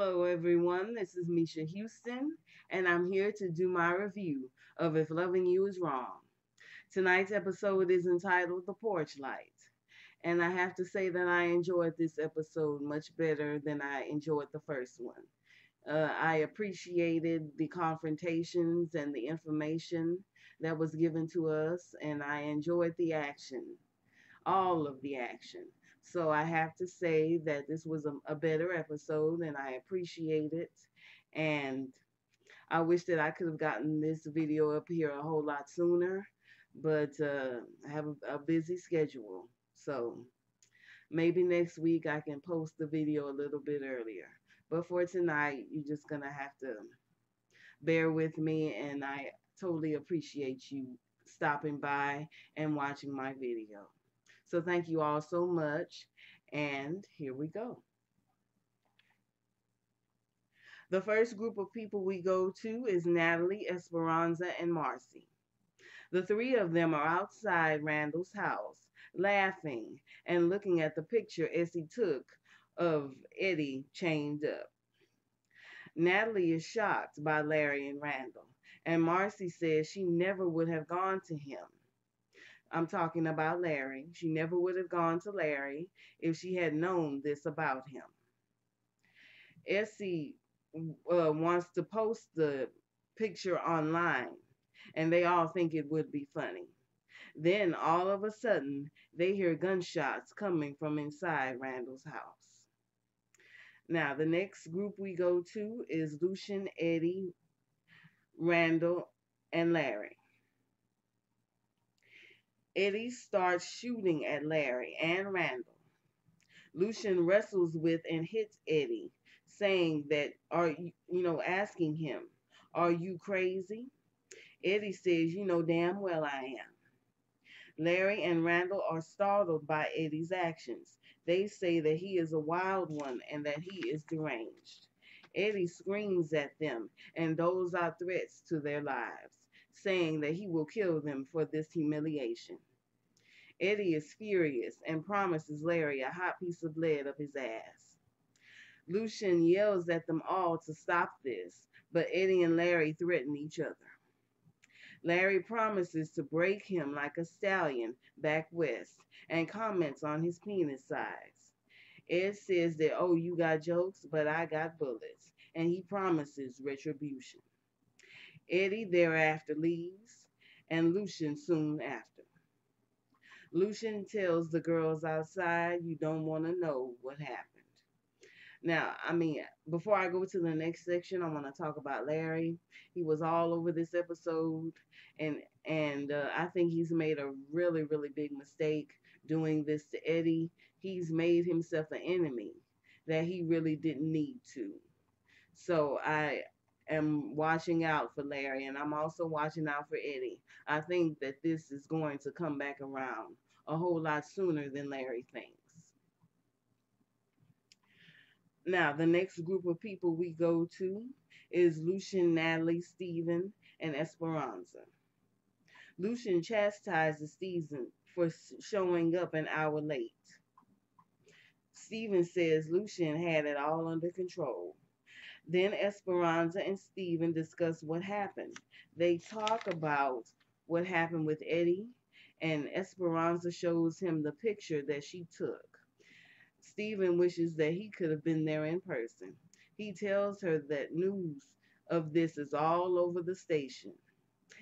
Hello, everyone. This is Misha Houston, and I'm here to do my review of If Loving You Is Wrong. Tonight's episode is entitled The Porch Light, and I have to say that I enjoyed this episode much better than I enjoyed the first one. I appreciated the confrontations and the information that was given to us, and I enjoyed the action, all of the action. So I have to say that this was a better episode and I appreciate it. And I wish that I could have gotten this video up here a whole lot sooner, but I have a busy schedule. So maybe next week I can post the video a little bit earlier. But for tonight, you're just going to have to bear with me, and I totally appreciate you stopping by and watching my video. So thank you all so much, and here we go. The first group of people we go to is Natalie, Esperanza, and Marcy. The three of them are outside Randall's house, laughing and looking at the picture Essie took of Eddie chained up. Natalie is shocked by Larry and Randall, and Marcy says she never would have gone to him. I'm talking about Larry. She never would have gone to Larry if she had known this about him. Essie wants to post the picture online, and they all think it would be funny. Then, all of a sudden, they hear gunshots coming from inside Randall's house. Now, the next group we go to is Lushion, Eddie, Randall, and Larry. Eddie starts shooting at Larry and Randall. Lucien wrestles with and hits Eddie, saying that, asking him, "Are you crazy?" Eddie says, "You know damn well I am." Larry and Randall are startled by Eddie's actions. They say that he is a wild one and that he is deranged. Eddie screams at them and doles out threats to their lives, saying that he will kill them for this humiliation. Eddie is furious and promises Larry a hot piece of lead up his ass. Lucien yells at them all to stop this, but Eddie and Larry threaten each other. Larry promises to break him like a stallion back west and comments on his penis size. Ed says that, "Oh, you got jokes, but I got bullets," and he promises retribution. Eddie thereafter leaves, and Lucien soon after. Lucien tells the girls outside, "You don't want to know what happened." Now, before I go to the next section, I want to talk about Larry. He was all over this episode, and I think he's made a really, really big mistake doing this to Eddie. He's made himself an enemy that he really didn't need to. So I am watching out for Larry, and I'm also watching out for Eddie. I think that this is going to come back around a whole lot sooner than Larry thinks. Now, the next group of people we go to is Lucien, Natalie, Stephen, and Esperanza. Lucien chastises Stephen for showing up an hour late. Stephen says Lucien had it all under control. Then Esperanza and Stephen discuss what happened. They talk about what happened with Eddie, and Esperanza shows him the picture that she took. Stephen wishes that he could have been there in person. He tells her that news of this is all over the station,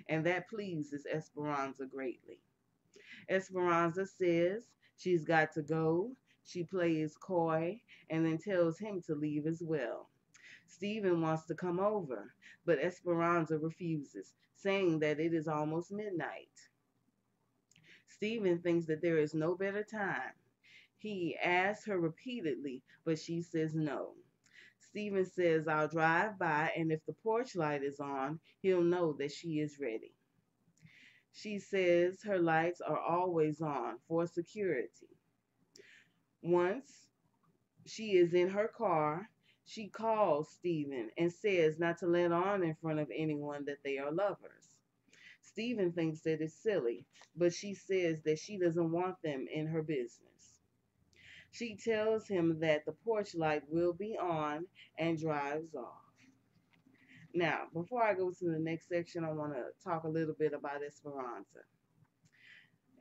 and that pleases Esperanza greatly. Esperanza says she's got to go. She plays coy and then tells him to leave as well. Stephen wants to come over, but Esperanza refuses, saying that it is almost midnight. Stephen thinks that there is no better time. He asks her repeatedly, but she says no. Stephen says, "I'll drive by, and if the porch light is on, he'll know that she is ready." She says her lights are always on for security. Once she is in her car, she calls Stephen and says not to let on in front of anyone that they are lovers. Stephen thinks that it's silly, but she says that she doesn't want them in her business. She tells him that the porch light will be on and drives off. Now, before I go to the next section, I want to talk a little bit about Esperanza.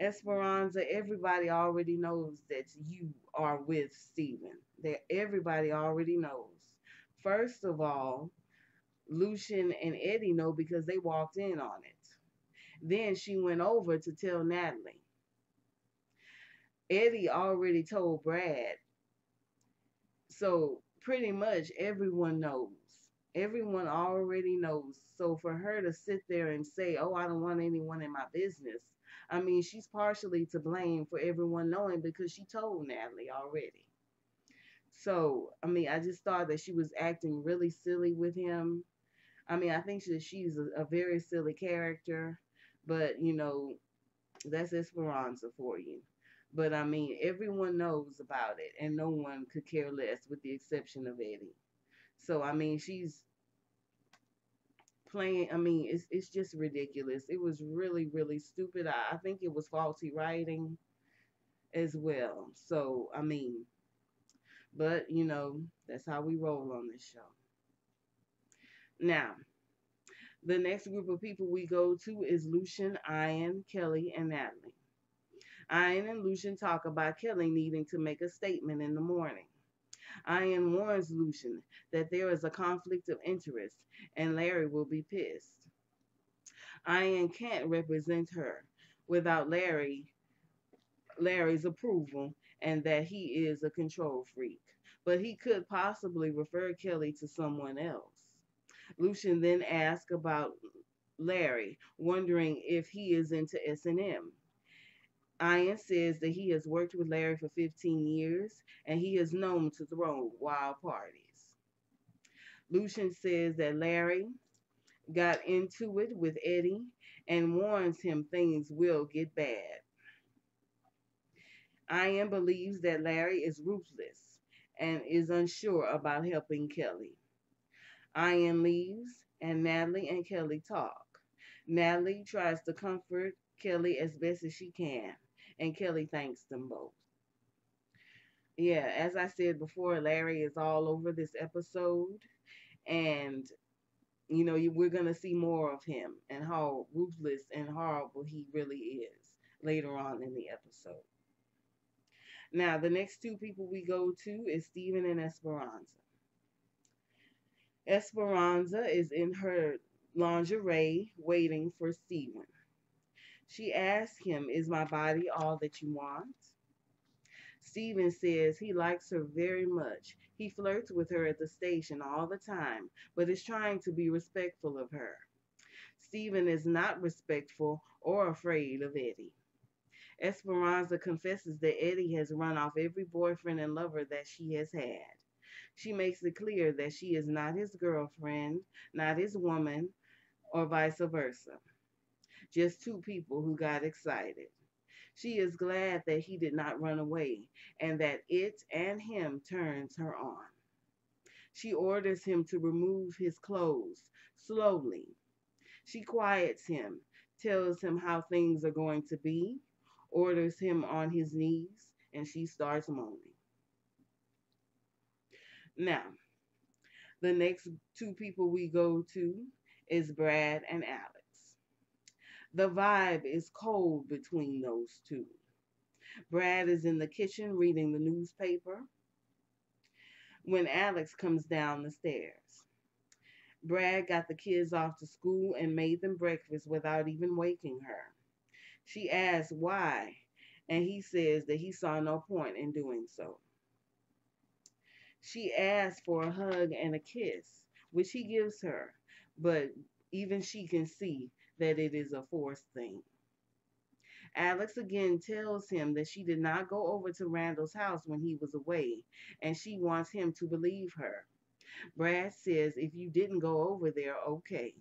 Esperanza, everybody already knows that you are with Stephen. That everybody already knows. First of all, Lucian and Eddie know because they walked in on it. Then she went over to tell Natalie. Eddie already told Brad. So pretty much everyone knows. Everyone already knows. So for her to sit there and say, oh, I don't want anyone in my business, I mean, she's partially to blame for everyone knowing because she told Natalie already. So, I mean, I just thought that she was acting really silly with him. I mean, I think she's a very silly character, but, that's Esperanza for you. But, I mean, everyone knows about it, and no one could care less with the exception of Eddie. So, I mean, she's playing, I mean, it's just ridiculous. It was really, really stupid. I think it was faulty writing as well. So, I mean, but, that's how we roll on this show. Now, the next group of people we go to is Lucien, Ian, Kelly, and Natalie. Ian and Lucien talk about Kelly needing to make a statement in the morning. Ian warns Lucien that there is a conflict of interest and Larry will be pissed. Ian can't represent her without Larry's approval and that he is a control freak, but he could possibly refer Kelly to someone else. Lucien then asks about Larry, wondering if he is into S&M. Ian says that he has worked with Larry for 15 years and he is known to throw wild parties. Lucien says that Larry got into it with Eddie and warns him things will get bad. Ian believes that Larry is ruthless and is unsure about helping Kelly. Ian leaves and Natalie and Kelly talk. Natalie tries to comfort Kelly as best as she can, and Kelly thanks them both. Yeah, as I said before, Larry is all over this episode, and we're going to see more of him and how ruthless and horrible he really is later on in the episode. Now, the next two people we go to is Stephen and Esperanza. Esperanza is in her lingerie waiting for Stephen. She asks him, is my body all that you want? Stephen says he likes her very much. He flirts with her at the station all the time, but is trying to be respectful of her. Stephen is not respectful or afraid of Eddie. Esperanza confesses that Eddie has run off every boyfriend and lover that she has had. She makes it clear that she is not his girlfriend, not his woman, or vice versa. Just two people who got excited. She is glad that he did not run away and that it and him turns her on. She orders him to remove his clothes slowly. She quiets him, tells him how things are going to be, orders him on his knees, and she starts moaning. Now, the next two people we go to is Brad and Alex. The vibe is cold between those two. Brad is in the kitchen reading the newspaper when Alex comes down the stairs. Brad got the kids off to school and made them breakfast without even waking her. She asks why, and he says that he saw no point in doing so. She asks for a hug and a kiss, which he gives her, but even she can see that it is a forced thing. Alex again tells him that she did not go over to Randall's house when he was away, and she wants him to believe her. Brad says if you didn't go over there, okay.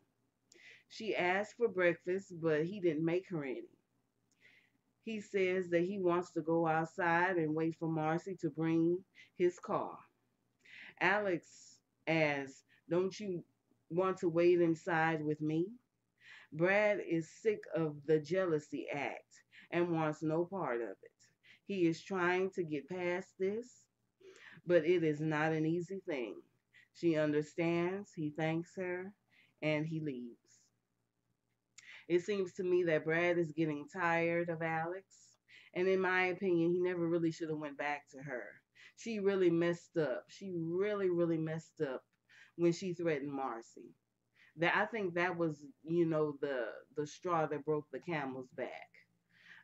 She asked for breakfast, but he didn't make her any. He says that he wants to go outside and wait for Marcy to bring his car. Alex asks, don't you want to wait inside with me? Brad is sick of the jealousy act and wants no part of it. He is trying to get past this, but it is not an easy thing. She understands, he thanks her, and he leaves. It seems to me that Brad is getting tired of Alex, and in my opinion, he never really should have went back to her. She really messed up. She really messed up when she threatened Marcy. That I think that was, the straw that broke the camel's back.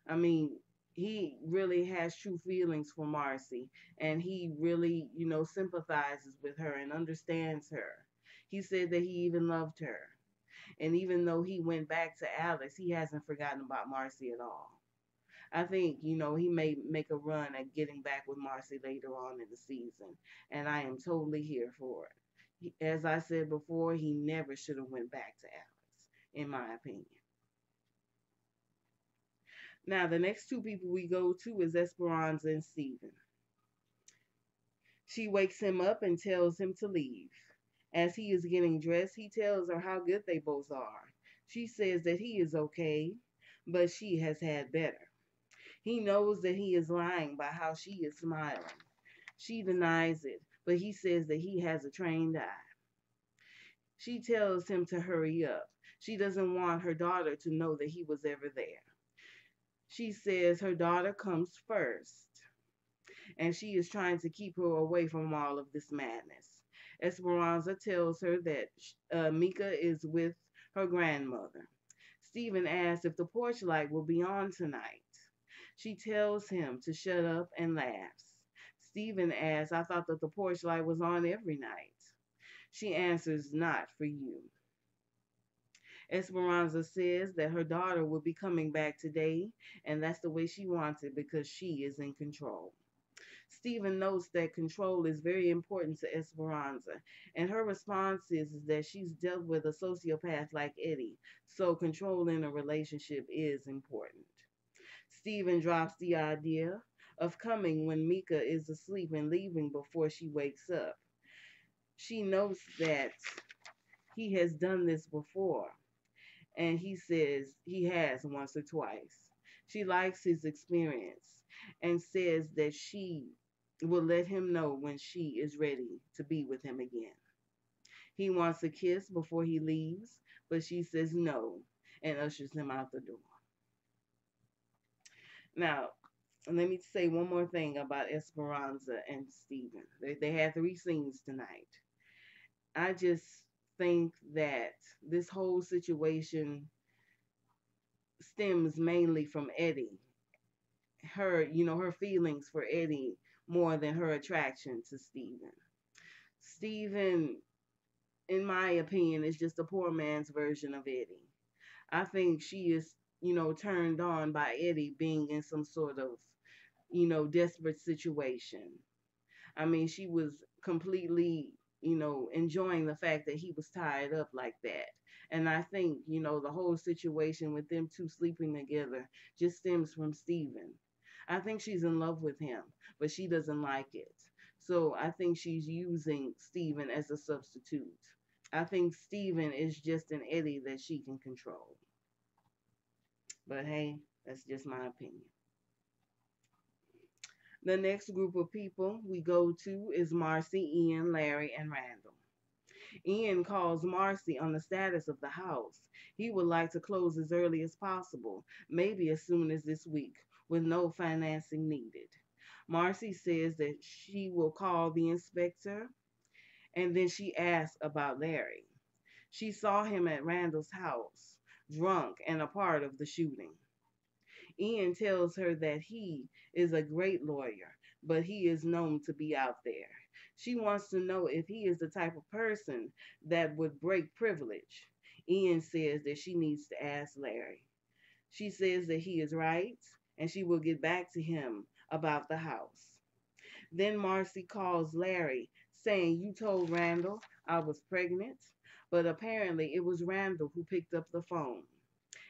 I mean, he really has true feelings for Marcy, and he really, sympathizes with her and understands her. He said that he even loved her. And even though he went back to Alex, he hasn't forgotten about Marcy at all. I think, he may make a run at getting back with Marcy later on in the season, and I am totally here for it. As I said before, he never should have went back to Alex, in my opinion. Now, the next two people we go to is Esperanza and Stephen. She wakes him up and tells him to leave. As he is getting dressed, he tells her how good they both are. She says that he is okay, but she has had better. He knows that he is lying by how she is smiling. She denies it, but he says that he has a trained eye. She tells him to hurry up. She doesn't want her daughter to know that he was ever there. She says her daughter comes first, and she is trying to keep her away from all of this madness. Esperanza tells her that Mika is with her grandmother. Stephen asks if the porch light will be on tonight. She tells him to shut up and laughs. Stephen asks, I thought that the porch light was on every night. She answers, not for you. Esperanza says that her daughter will be coming back today, and that's the way she wants it because she is in control. Stephen notes that control is very important to Esperanza, and her response is that she's dealt with a sociopath like Eddie, so control in a relationship is important. Stephen drops the idea of coming when Mika is asleep and leaving before she wakes up. She notes that he has done this before, and he says he has once or twice. She likes his experience and says that she will let him know when she is ready to be with him again. He wants a kiss before he leaves, but she says no and ushers him out the door. Now, let me say one more thing about Esperanza and Stephen. They had three scenes tonight. I just think that this whole situation stems mainly from Eddie. Her feelings for Eddie more than her attraction to Stephen. Stephen, in my opinion, is just a poor man's version of Eddie. I think she is, turned on by Eddie being in some sort of, desperate situation. I mean, she was completely, enjoying the fact that he was tied up like that. And I think, the whole situation with them two sleeping together just stems from Stephen. I think she's in love with him, but she doesn't like it. So I think she's using Stephen as a substitute. I think Stephen is just an Eddie that she can control. But hey, that's just my opinion. The next group of people we go to is Marcy, Ian, Larry, and Randall. Ian calls Marcy on the status of the house. He would like to close as early as possible, maybe as soon as this week, with no financing needed. Marcy says that she will call the inspector, and then she asks about Larry. She saw him at Randall's house, drunk and a part of the shooting. Ian tells her that he is a great lawyer, but he is known to be out there. She wants to know if he is the type of person that would break privilege. Ian says that she needs to ask Larry. She says that he is right, and she will get back to him about the house. Then Marcy calls Larry, saying, You told Randall I was pregnant, but apparently it was Randall who picked up the phone,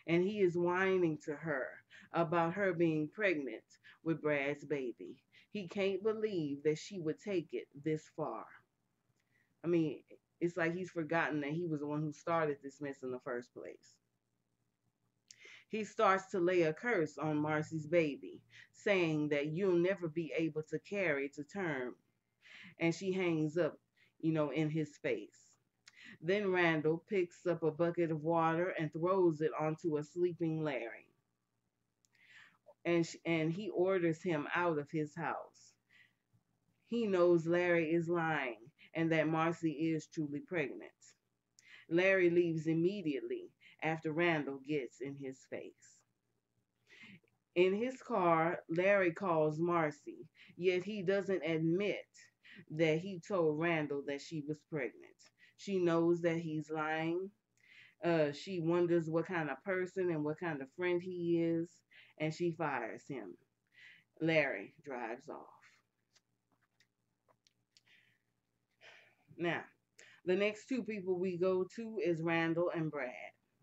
and he is whining to her about her being pregnant with Brad's baby. He can't believe that she would take it this far. I mean, it's like he's forgotten that he was the one who started this mess in the first place. He starts to lay a curse on Marcy's baby, saying that you'll never be able to carry to term, and she hangs up, in his face. Then Randall picks up a bucket of water and throws it onto a sleeping Larry, and he orders him out of his house. He knows Larry is lying and that Marcy is truly pregnant. Larry leaves immediately after Randall gets in his face. In his car, Larry calls Marcy, yet he doesn't admit that he told Randall that she was pregnant. She knows that he's lying. She wonders what kind of person and what kind of friend he is, and she fires him. Larry drives off. Now, the next two people we go to is Randall and Brad.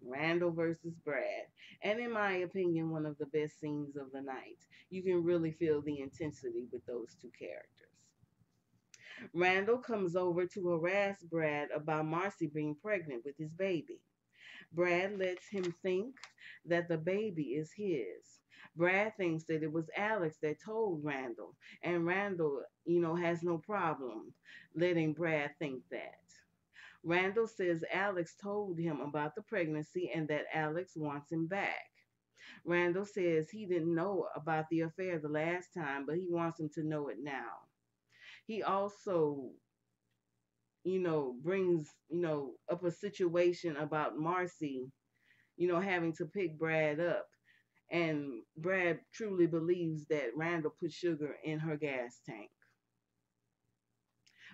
Randall versus Brad. And in my opinion, one of the best scenes of the night. You can really feel the intensity with those two characters. Randall comes over to harass Brad about Marcy being pregnant with his baby. Brad lets him think that the baby is his. Brad thinks that it was Alex that told Randall, and Randall, has no problem letting Brad think that. Randall says Alex told him about the pregnancy and that Alex wants him back. Randall says he didn't know about the affair the last time, but he wants him to know it now. He also, brings, up a situation about Marcy, having to pick Brad up. And Brad truly believes that Randall put sugar in her gas tank.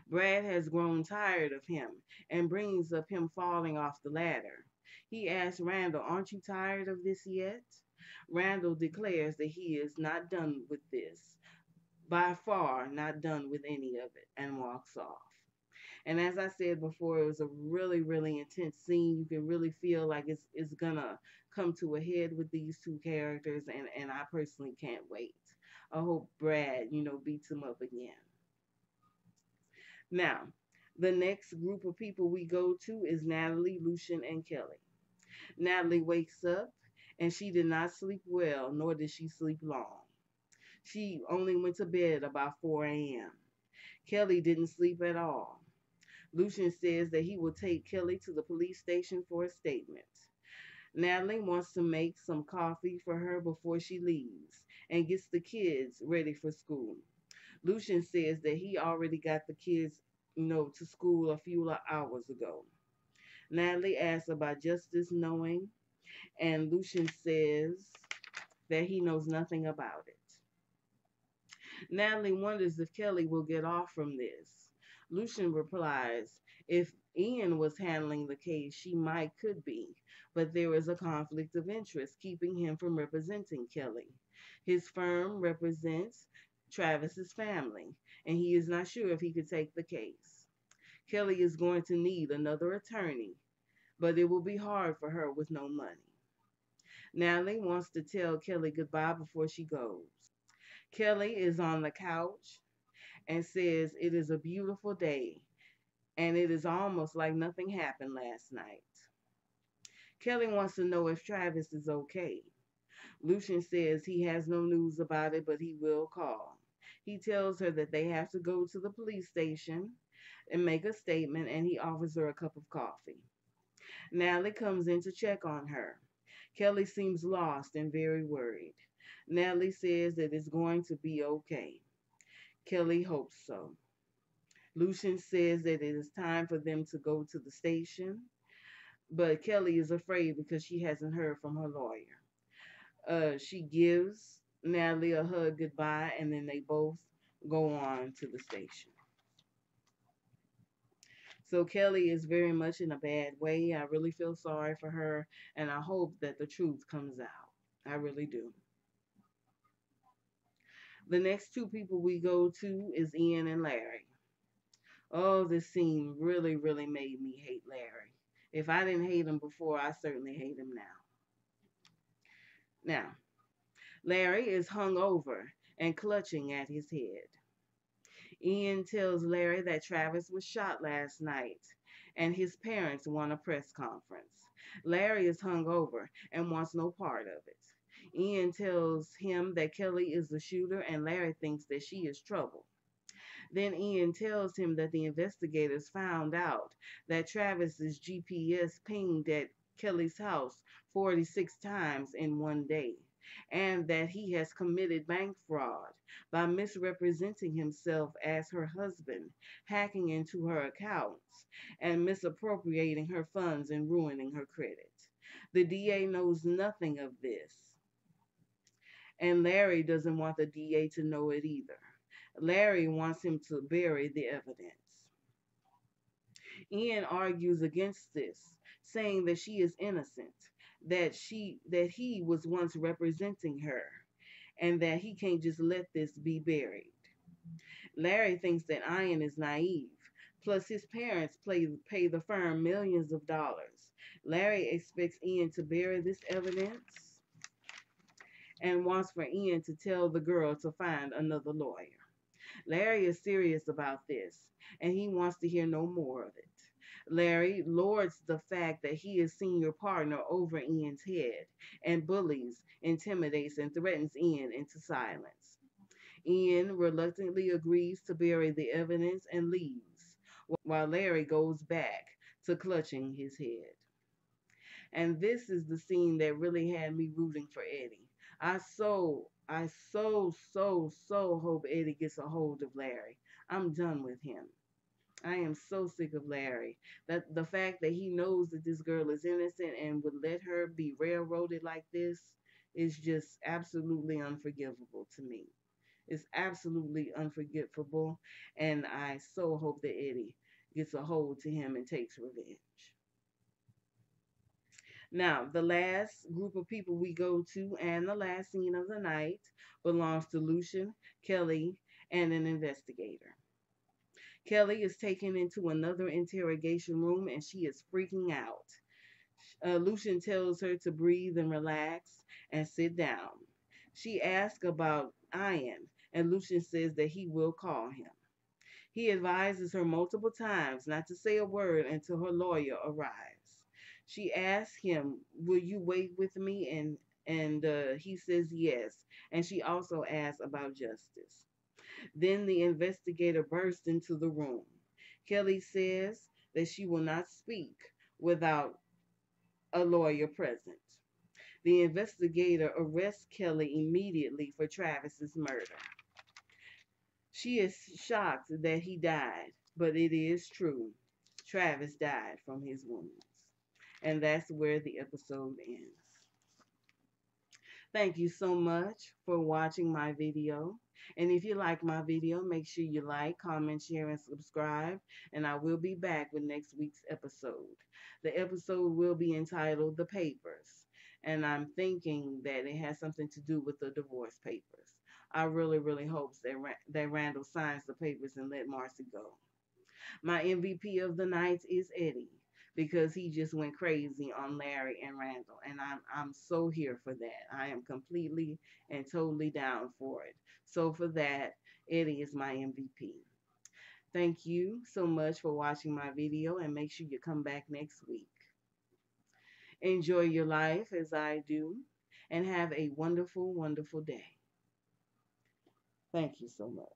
Brad has grown tired of him and brings up him falling off the ladder. He asks Randall, "Aren't you tired of this yet?" Randall declares that he is not done with this, by far not done with any of it, and walks off. And as I said before, it was a really, really intense scene. You can really feel like it's gonna come to a head with these two characters, and I personally can't wait. I hope Brad, beats him up again. Now, the next group of people we go to is Natalie, Lucien, and Kelly. Natalie wakes up and she did not sleep well, nor did she sleep long. She only went to bed about 4 a.m. Kelly didn't sleep at all. Lucien says that he will take Kelly to the police station for a statement. Natalie wants to make some coffee for her before she leaves and gets the kids ready for school. Lucien says that he already got the kids, to school a few hours ago. Natalie asks about Justice knowing, and Lucien says that he knows nothing about it. Natalie wonders if Kelly will get off from this. Lucien replies, if Ian was handling the case, she could be, but there is a conflict of interest keeping him from representing Kelly. His firm represents Travis's family, and he is not sure if he could take the case. Kelly is going to need another attorney, but it will be hard for her with no money. Natalie wants to tell Kelly goodbye before she goes. Kelly is on the couch and says it is a beautiful day and it is almost like nothing happened last night. Kelly wants to know if Travis is okay. Lucien says he has no news about it, but he will call. He tells her that they have to go to the police station and make a statement, and he offers her a cup of coffee. Natalie comes in to check on her. Kelly seems lost and very worried. Natalie says that it's going to be okay. Kelly hopes so. Lucien says that it is time for them to go to the station, but Kelly is afraid because she hasn't heard from her lawyer. She gives Natalie a hug goodbye, and then they both go on to the station. So Kelly is very much in a bad way. I really feel sorry for her, and I hope that the truth comes out. I really do. The next two people we go to is Ian and Larry. Oh, this scene really, really made me hate Larry. If I didn't hate him before, I certainly hate him now. Now, Larry is hung over and clutching at his head. Ian tells Larry that Travis was shot last night and his parents want a press conference. Larry is hungover and wants no part of it. Ian tells him that Kelly is the shooter and Larry thinks that she is trouble. Then Ian tells him that the investigators found out that Travis's GPS pinged at Kelly's house 46 times in one day, and that he has committed bank fraud by misrepresenting himself as her husband, hacking into her accounts, and misappropriating her funds and ruining her credit. The DA knows nothing of this, and Larry doesn't want the DA to know it either. Larry wants him to bury the evidence. Ian argues against this, saying that she is innocent, that he was once representing her, and that he can't just let this be buried. Larry thinks that Ian is naive. Plus, his parents pay the firm millions of dollars. Larry expects Ian to bury this evidence and wants for Ian to tell the girl to find another lawyer. Larry is serious about this, and he wants to hear no more of it. Larry lords the fact that he is senior partner over Ian's head and bullies, intimidates, and threatens Ian into silence. Ian reluctantly agrees to bury the evidence and leaves, while Larry goes back to clutching his head. And this is the scene that really had me rooting for Eddie. I so hope Eddie gets a hold of Larry. I'm done with him. I am so sick of Larry. That the fact that he knows that this girl is innocent and would let her be railroaded like this is just absolutely unforgivable to me. It's absolutely unforgivable, and I so hope that Eddie gets a hold to him and takes revenge. Now, the last group of people we go to and the last scene of the night belongs to Lucien, Kelly, and an investigator. Kelly is taken into another interrogation room and she is freaking out. Lucien tells her to breathe and relax and sit down. She asks about Ian, and Lucien says that he will call him. He advises her multiple times not to say a word until her lawyer arrives. She asks him, "Will you wait with me?" and he says yes. And she also asks about justice. Then the investigator bursts into the room. Kelly says that she will not speak without a lawyer present. The investigator arrests Kelly immediately for Travis's murder. She is shocked that he died, but it is true. Travis died from his wounds. And that's where the episode ends. Thank you so much for watching my video. And if you like my video, make sure you like, comment, share, and subscribe. And I will be back with next week's episode. The episode will be entitled The Papers. And I'm thinking that it has something to do with the divorce papers. I really, really hope that Randall signs the papers and let Marcy go. My MVP of the night is Eddie because he just went crazy on Larry and Randall, and I'm so here for that. I am completely and totally down for it. So for that, Eddie is my MVP. Thank you so much for watching my video, and make sure you come back next week. Enjoy your life as I do, and have a wonderful, wonderful day. Thank you so much.